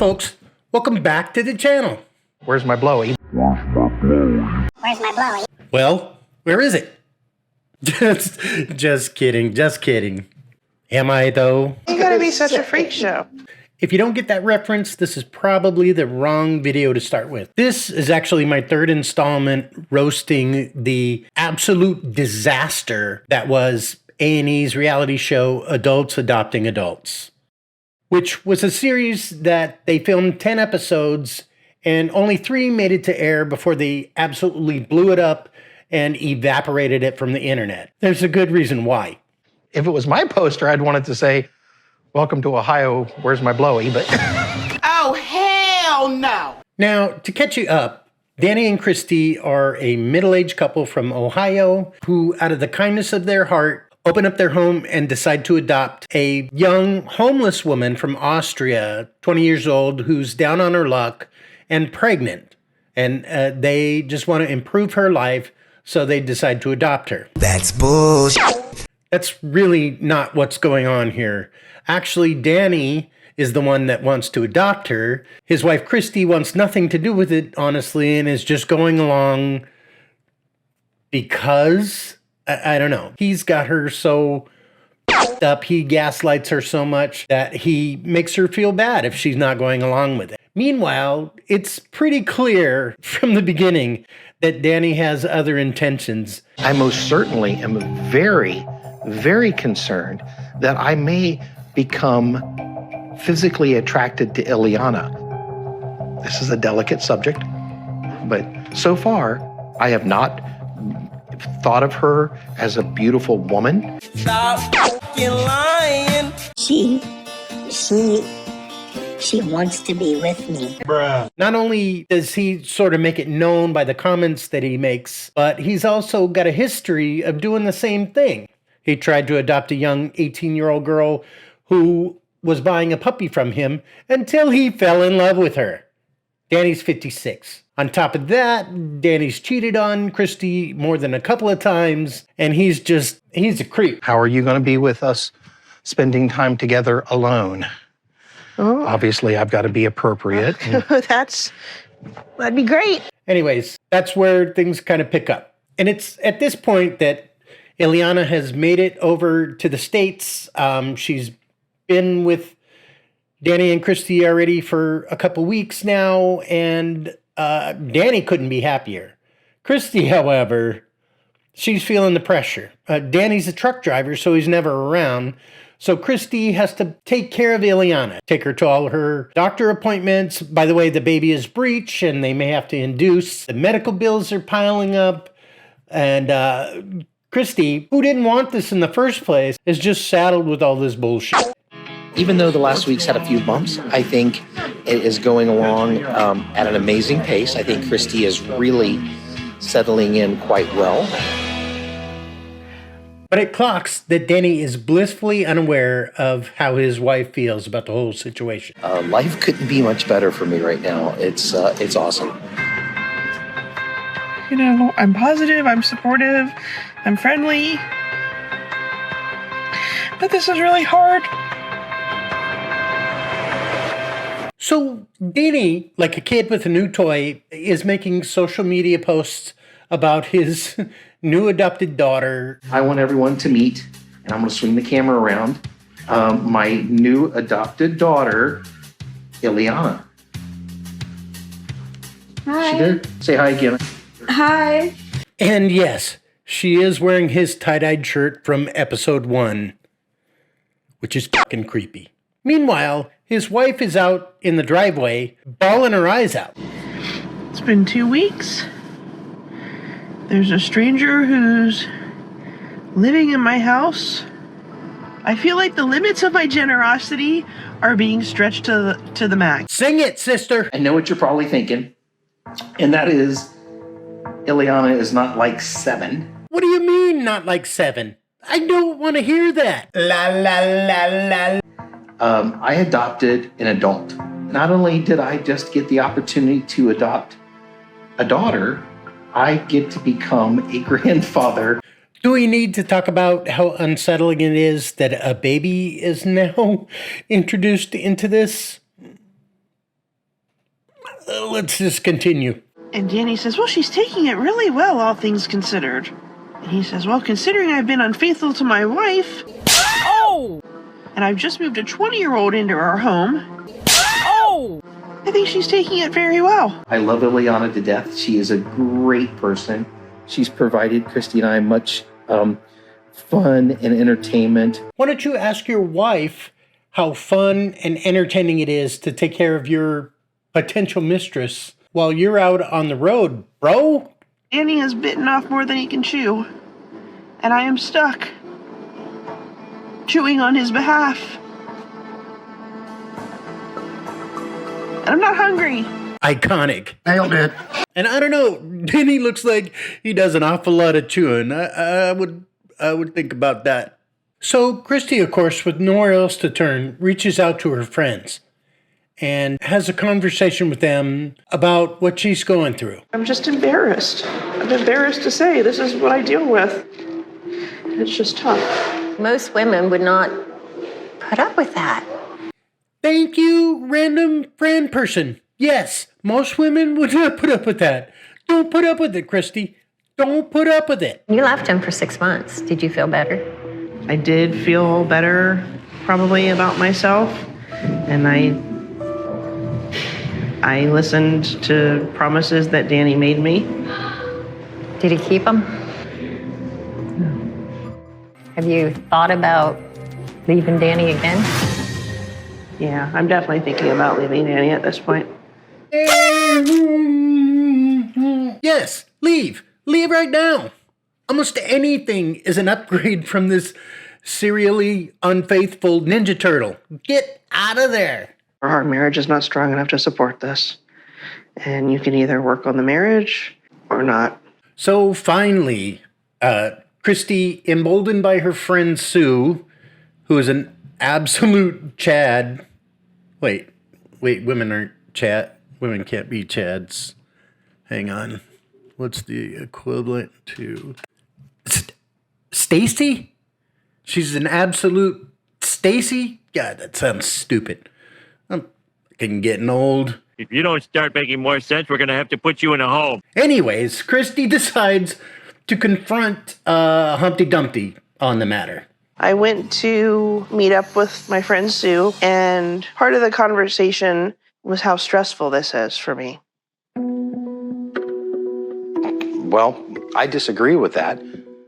folks, welcome back to the channel. Where's my blowy? Where's my blowy? Well, where is it? Just kidding. Am I though? You gotta be such a freak show. If you don't get that reference, this is probably the wrong video to start with. This is actually my third installment roasting the absolute disaster that was A&E's reality show Adults Adopting Adults, which was a series that they filmed 10 episodes and only 3 made it to air before they absolutely blew it up and evaporated it from the internet. There's a good reason why. If it was my poster, I'd want it to say, "Welcome to Ohio, where's my blowy?" But Oh, hell no! Now, to catch you up, Danny and Christy are a middle-aged couple from Ohio who, out of the kindness of their heart, open up their home and decide to adopt a young homeless woman from Austria, 20 years old, who's down on her luck and pregnant. And they just want to improve her life, so they decide to adopt her. That's bullshit. That's really not what's going on here. Actually, Danny is the one that wants to adopt her. His wife, Christy, wants nothing to do with it, honestly, and is just going along because, I don't know. He's got her so up, he gaslights her so much that he makes her feel bad if she's not going along with it. Meanwhile, it's pretty clear from the beginning that Danny has other intentions. I most certainly am very, very concerned that I may become physically attracted to Ilana. This is a delicate subject, but so far I have not thought of her as a beautiful woman. Stop fucking lying. She wants to be with me. Not only does he sort of make it known by the comments that he makes, but he's also got a history of doing the same thing. He tried to adopt a young 18-year-old girl who was buying a puppy from him until he fell in love with her. Danny's 56. On top of that, Danny's cheated on Christy more than a couple of times, and he's a creep. How are you going to be with us spending time together alone? Oh. Obviously, I've got to be appropriate. That'd be great. Anyways, that's where things kind of pick up. And it's at this point that Ilana has made it over to the States. She's been with Danny and Christy already for a couple weeks now, and Danny couldn't be happier. Christy, however, she's feeling the pressure. Danny's a truck driver, so he's never around. So Christy has to take care of Ilana, take her to all her doctor appointments. By the way, the baby is breech, and they may have to induce. The medical bills are piling up, and Christy, who didn't want this in the first place, is just saddled with all this bullshit. Even though the last week's had a few bumps, I think it is going along at an amazing pace. I think Christy is really settling in quite well. But it clocks that Danny is blissfully unaware of how his wife feels about the whole situation. Life couldn't be much better for me right now. It's awesome. You know, I'm positive, I'm supportive, I'm friendly. But this is really hard. So Danny, like a kid with a new toy, is making social media posts about his new adopted daughter. I want everyone to meet, and I'm going to swing the camera around, my new adopted daughter, Ilana. Hi. She there? Say hi again. Hi. And yes, she is wearing his tie-dyed shirt from episode 1, which is fucking creepy. Meanwhile, his wife is out in the driveway, bawling her eyes out. It's been 2 weeks. There's a stranger who's living in my house. I feel like the limits of my generosity are being stretched to the max. Sing it, sister! I know what you're probably thinking, and that is, Ilana is not like 7. What do you mean, not like 7? I don't want to hear that. La la la la. I adopted an adult. Not only did I just get the opportunity to adopt a daughter, I get to become a grandfather. Do we need to talk about how unsettling it is that a baby is now introduced into this? let's just continue. And Danny says, well, she's taking it really well, all things considered. And he says, well, considering I've been unfaithful to my wife. Oh! And I've just moved a 20-year-old into our home. Oh! I think she's taking it very well. I love Ilana to death. She is a great person. She's provided Christy and I much fun and entertainment. Why don't you ask your wife how fun and entertaining it is to take care of your potential mistress while you're out on the road, bro? Danny has bitten off more than he can chew. And I am stuck. Chewing on his behalf. And I'm not hungry. Iconic. Nailed it. And I don't know, Danny looks like he does an awful lot of chewing. I would think about that. So Christy, of course, with nowhere else to turn, reaches out to her friends and has a conversation with them about what she's going through. I'm just embarrassed. I'm embarrassed to say this is what I deal with. It's just tough. Most women would not put up with that. Thank you, random friend person. Yes, most women would not put up with that. Don't put up with it, Christy. Don't put up with it. You left him for 6 months. Did you feel better? I did feel better, probably, about myself. And I listened to promises that Danny made me. Did he keep them? Have you thought about leaving Danny again? Yeah, I'm definitely thinking about leaving Danny at this point. Yes, leave. Leave right now. Almost anything is an upgrade from this serially unfaithful Ninja Turtle. Get out of there. Our marriage is not strong enough to support this. And you can either work on the marriage or not. So finally, Christy, emboldened by her friend Sue, who is an absolute Chad. Wait, women aren't Chad. Women can't be Chads. Hang on. What's the equivalent to Stacy? She's an absolute Stacy? God, that sounds stupid. I'm fucking getting old. If you don't start making more sense, we're going to have to put you in a home. Anyways, Christy decides to confront Humpty Dumpty on the matter. I went to meet up with my friend Sue, and part of the conversation was how stressful this is for me. Well, I disagree with that.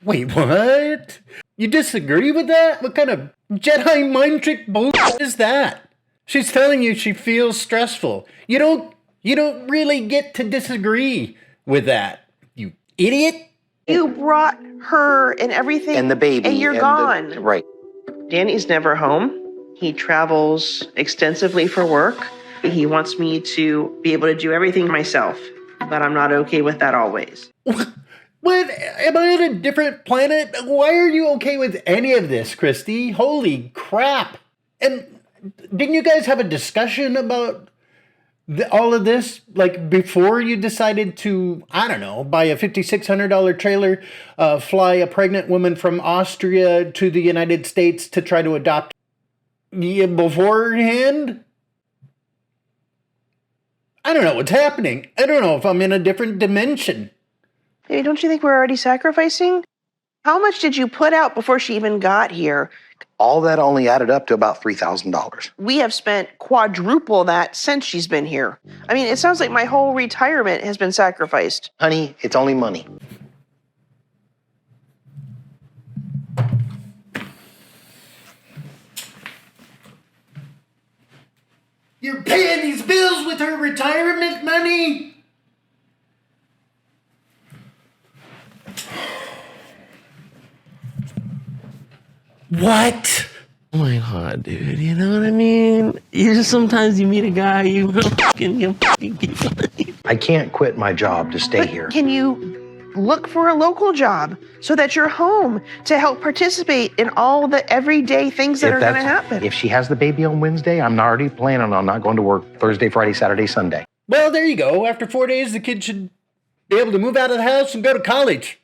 Wait, what? You disagree with that? What kind of Jedi mind trick bullshit is that? She's telling you she feels stressful. You don't really get to disagree with that, you idiot. You brought her and everything. And the baby. And you're gone. Right. Danny's never home. He travels extensively for work. He wants me to be able to do everything myself, but I'm not okay with that always. What? Am I on a different planet? Why are you okay with any of this, Christy? Holy crap. And didn't you guys have a discussion about all of this, like, before you decided to, I don't know, buy a $5,600 trailer, fly a pregnant woman from Austria to the United States to try to adopt beforehand? I don't know what's happening. I don't know if I'm in a different dimension. Hey, don't you think we're already sacrificing? How much did you put out before she even got here? All that only added up to about $3,000. We have spent quadruple that since she's been here. I mean, it sounds like my whole retirement has been sacrificed. Honey, it's only money. You're paying these bills with her retirement money? What? Oh my god, dude, you know what I mean? You just sometimes you meet a guy, you fucking keep on. I can't quit my job to stay here. Can you look for a local job so that you're home to help participate in all the everyday things that are going to happen? If she has the baby on Wednesday, I'm already planning on not going to work Thursday, Friday, Saturday, Sunday. Well, there you go. After 4 days, the kid should be able to move out of the house and go to college.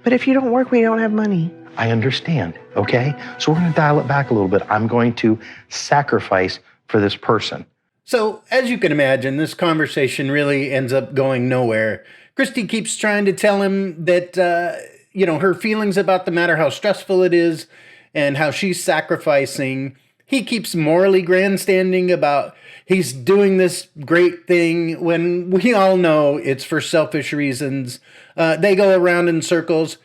But if you don't work, we don't have money. I understand, okay? So we're going to dial it back a little bit. I'm going to sacrifice for this person. So, as you can imagine, this conversation really ends up going nowhere. Christy keeps trying to tell him that, her feelings about the matter, how stressful it is, and how she's sacrificing. He keeps morally grandstanding about he's doing this great thing when we all know it's for selfish reasons. They go around in circles.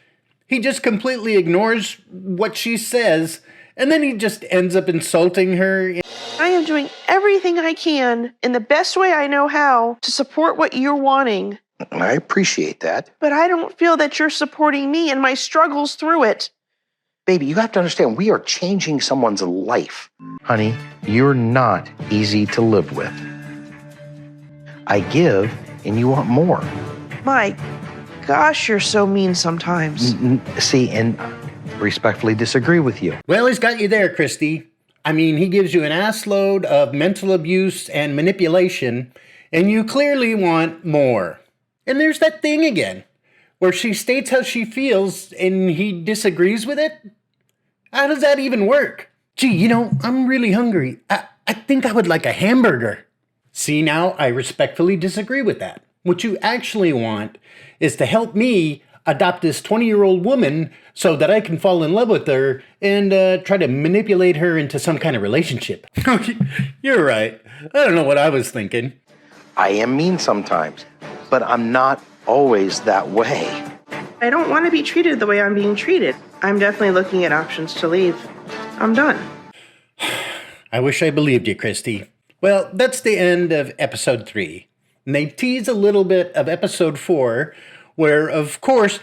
He just completely ignores what she says, and then he just ends up insulting her. I am doing everything I can in the best way I know how to support what you're wanting. I appreciate that. But I don't feel that you're supporting me and my struggles through it. Baby, you have to understand, we are changing someone's life. Honey, you're not easy to live with. I give, and you want more. My gosh, you're so mean sometimes. See, and respectfully disagree with you. Well, he's got you there, Christy. I mean, he gives you an assload of mental abuse and manipulation, and you clearly want more. And there's that thing again, where she states how she feels and he disagrees with it. How does that even work? Gee, I'm really hungry. I think I would like a hamburger. See, now I respectfully disagree with that. What you actually want is to help me adopt this 20-year-old woman so that I can fall in love with her and try to manipulate her into some kind of relationship. You're right. I don't know what I was thinking. I am mean sometimes, but I'm not always that way. I don't want to be treated the way I'm being treated. I'm definitely looking at options to leave. I'm done. I wish I believed you, Christy. Well, that's the end of episode 3. And they tease a little bit of episode 4, where, of course,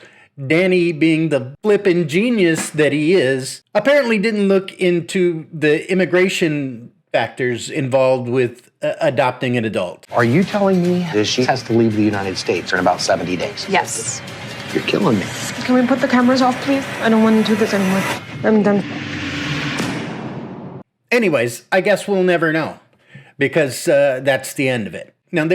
Danny, being the flippin' genius that he is, apparently didn't look into the immigration factors involved with adopting an adult. Are you telling me that she has to leave the United States in about 70 days? Yes. You're killing me. Can we put the cameras off, please? I don't want to do this anymore. I'm done. Anyways, I guess we'll never know, because that's the end of it. Now,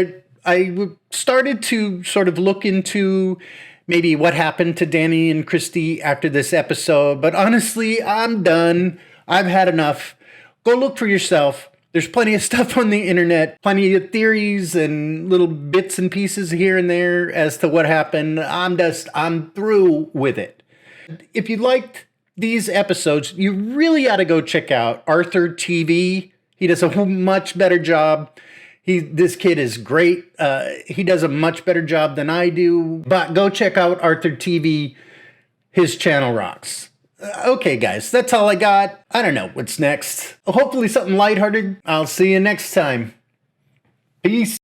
I started to sort of look into maybe what happened to Danny and Christy after this episode, but honestly, I'm done. I've had enough. Go look for yourself. There's plenty of stuff on the internet, plenty of theories and little bits and pieces here and there as to what happened. I'm through with it. If you liked these episodes, you really ought to go check out Arthur TV. He does a much better job. This kid is great. He does a much better job than I do. But go check out Arthur TV. His channel rocks. Okay, guys, that's all I got. I don't know what's next. Hopefully something lighthearted. I'll see you next time. Peace.